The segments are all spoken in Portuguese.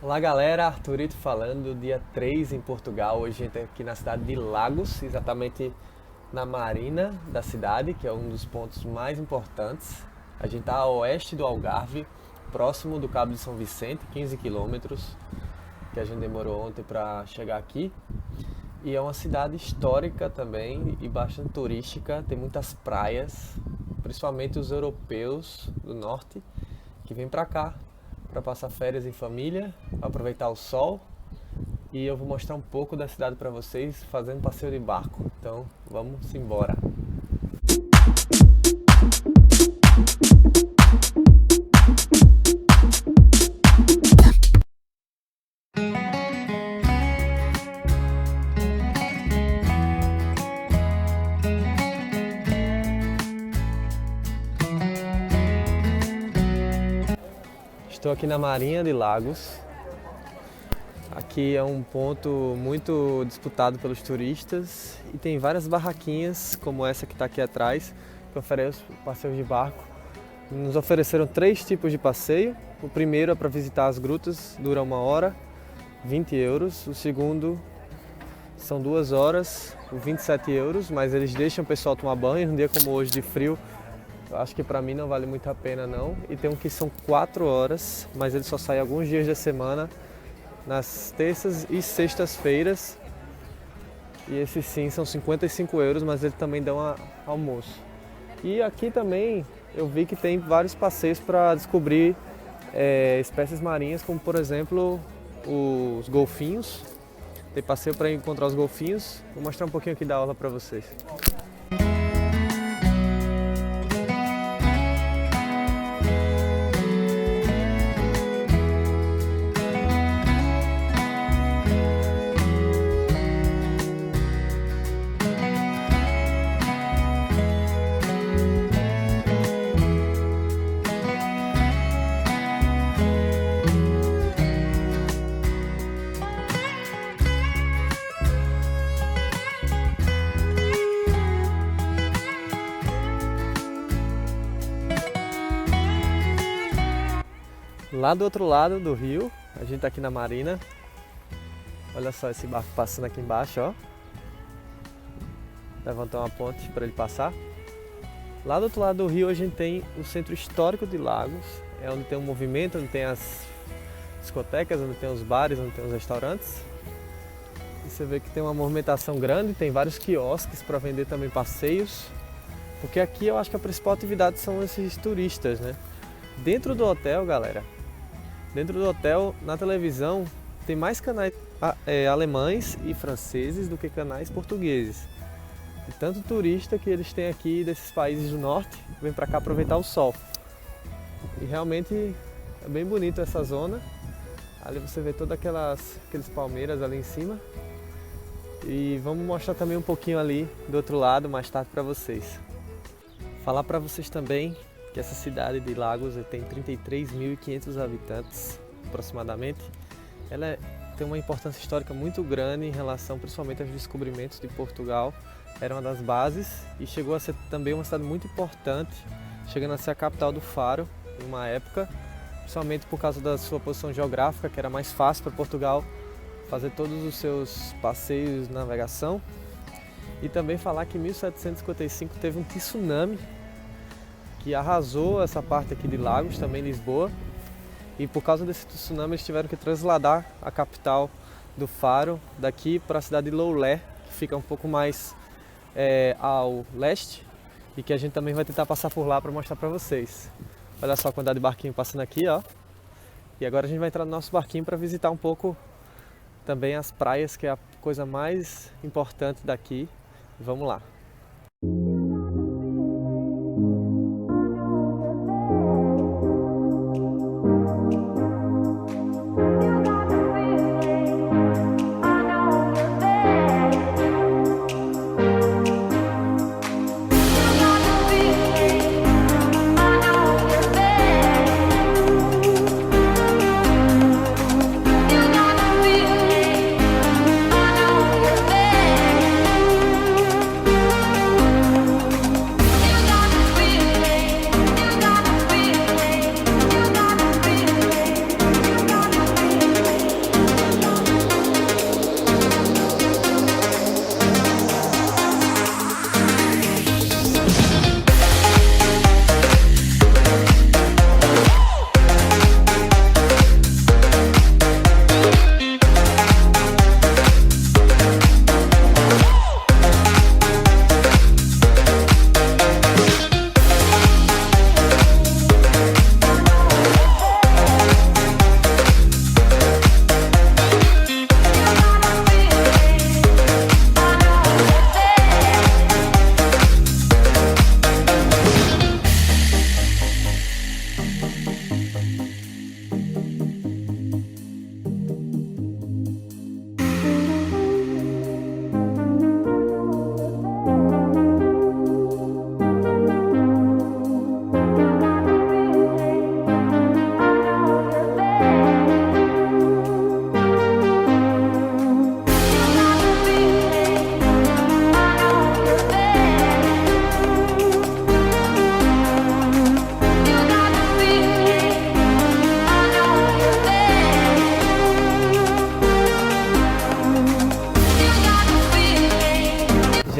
Olá galera, Arthurito falando, dia 3 em Portugal. Hoje a gente está aqui na cidade de Lagos, exatamente na marina da cidade, que é um dos pontos mais importantes. A gente está a oeste do Algarve, próximo do Cabo de São Vicente, 15 quilômetros, que a gente demorou ontem para chegar aqui. E é uma cidade histórica também e bastante turística, tem muitas praias, principalmente os europeus do norte, que vêm para cá para passar férias em família, aproveitar o sol. E eu vou mostrar um pouco da cidade para vocês fazendo passeio de barco. Então vamos embora. Estou aqui na Marinha de Lagos. Aqui é um ponto muito disputado pelos turistas e tem várias barraquinhas, como essa que está aqui atrás, que oferece passeios de barco. Nos ofereceram 3 tipos de passeio. O primeiro é para visitar as grutas, dura 1 hora, 20 euros. O segundo são 2 horas, 27 euros, mas eles deixam o pessoal tomar banho. Num dia como hoje de frio, eu acho que para mim não vale muito a pena não. E tem um que são 4 horas, mas ele só sai alguns dias da semana, nas terças e sextas-feiras. E esse sim são 55 euros, mas ele também dá um almoço. E aqui também eu vi que tem vários passeios para descobrir espécies marinhas, como por exemplo os golfinhos. Tem passeio para encontrar os golfinhos. Vou mostrar um pouquinho aqui da aula para vocês. Lá do outro lado do rio, a gente tá aqui na marina. Olha só esse barco passando aqui embaixo, ó. Levantou uma ponte para ele passar. Lá do outro lado do rio a gente tem o Centro Histórico de Lagos. É onde tem um movimento, onde tem as discotecas, onde tem os bares, onde tem os restaurantes. E você vê que tem uma movimentação grande, tem vários quiosques para vender também passeios. Porque aqui eu acho que a principal atividade são esses turistas, né? Dentro do hotel, galera, dentro do hotel, na televisão, tem mais canais alemães e franceses do que canais portugueses. E tanto turista que eles têm aqui desses países do norte, vem para cá aproveitar o sol. E realmente é bem bonito essa zona. Ali você vê todas aqueles palmeiras ali em cima. E vamos mostrar também um pouquinho ali do outro lado mais tarde para vocês. Falar para vocês também que essa cidade de Lagos tem 33.500 habitantes aproximadamente. Ela tem uma importância histórica muito grande em relação principalmente aos descobrimentos de Portugal. Era uma das bases e chegou a ser também uma cidade muito importante, chegando a ser a capital do Faro em uma época, principalmente por causa da sua posição geográfica, que era mais fácil para Portugal fazer todos os seus passeios de navegação. E também falar que em 1755 teve um tsunami que arrasou essa parte aqui de Lagos, também Lisboa. E por causa desse tsunami eles tiveram que trasladar a capital do Faro daqui para a cidade de Loulé, que fica um pouco mais ao leste e que a gente também vai tentar passar por lá para mostrar para vocês. Olha só a quantidade de barquinho passando aqui, ó. E agora a gente vai entrar no nosso barquinho para visitar um pouco também as praias, que é a coisa mais importante daqui. Vamos lá.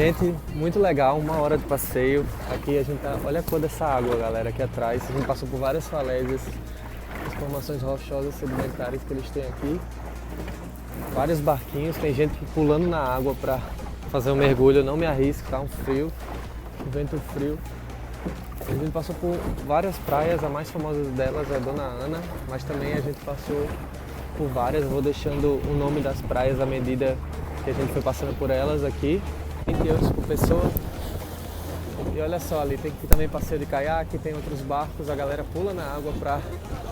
Gente, muito legal, 1 hora de passeio. Aqui a gente tá, olha a cor dessa água, galera, aqui atrás. A gente passou por várias falésias, as formações rochosas sedimentares que eles têm aqui. Vários barquinhos, tem gente pulando na água para fazer um mergulho. Eu não me arrisco, tá um frio, um vento frio. A gente passou por várias praias, a mais famosa delas é Dona Ana, mas também a gente passou por várias. Eu vou deixando o nome das praias à medida que a gente foi passando por elas aqui. 20 euros por pessoa. E olha só, ali tem aqui também passeio de caiaque, tem outros barcos, a galera pula na água para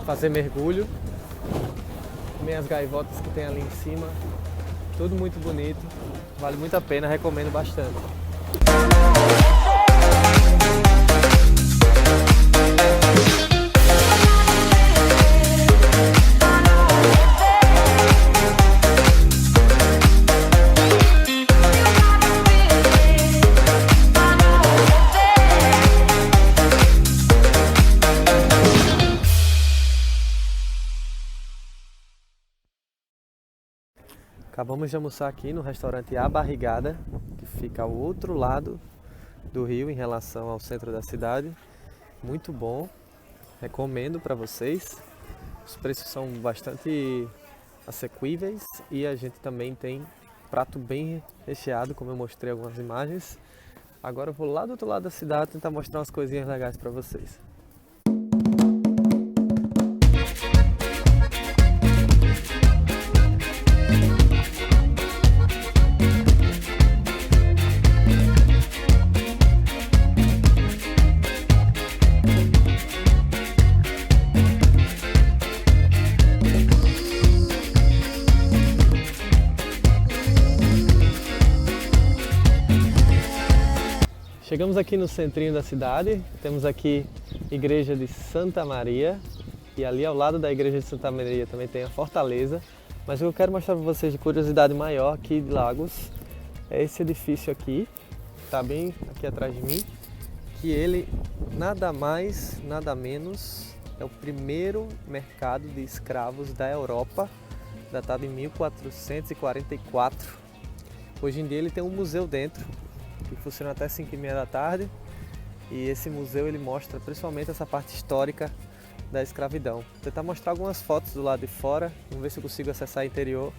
fazer mergulho. Também as gaivotas que tem ali em cima. Tudo muito bonito, vale muito a pena, recomendo bastante. Acabamos de almoçar aqui no restaurante A Barrigada, que fica ao outro lado do rio em relação ao centro da cidade. Muito bom, recomendo para vocês. Os preços são bastante assequíveis e a gente também tem prato bem recheado, como eu mostrei algumas imagens. Agora eu vou lá do outro lado da cidade tentar mostrar umas coisinhas legais para vocês. Chegamos aqui no centrinho da cidade, temos aqui a igreja de Santa Maria e ali ao lado da igreja de Santa Maria também tem a fortaleza. Mas o que eu quero mostrar para vocês de curiosidade maior aqui de Lagos é esse edifício aqui, está bem aqui atrás de mim, que ele nada mais, nada menos é o primeiro mercado de escravos da Europa, datado em 1444. Hoje em dia ele tem um museu dentro, que funciona até 5h30 da tarde, e esse museu ele mostra principalmente essa parte histórica da escravidão. Vou tentar mostrar algumas fotos do lado de fora, vamos ver se eu consigo acessar o interior.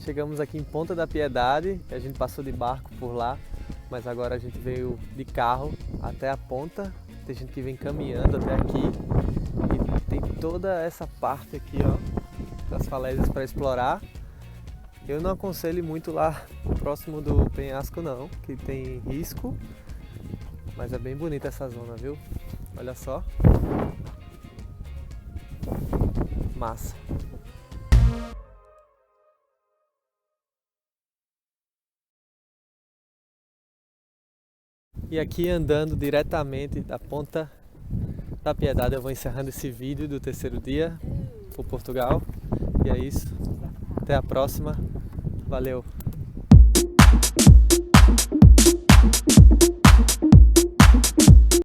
Chegamos aqui em Ponta da Piedade, que a gente passou de barco por lá, mas agora a gente veio de carro até a ponta. Tem gente que vem caminhando até aqui e tem toda essa parte aqui, ó, das falésias para explorar. Eu não aconselho muito lá próximo do penhasco não, que tem risco, mas é bem bonita essa zona, viu? Olha só. Massa. E aqui andando diretamente da Ponta da Piedade, eu vou encerrando esse vídeo do terceiro dia por Portugal. E é isso. Até a próxima. Valeu!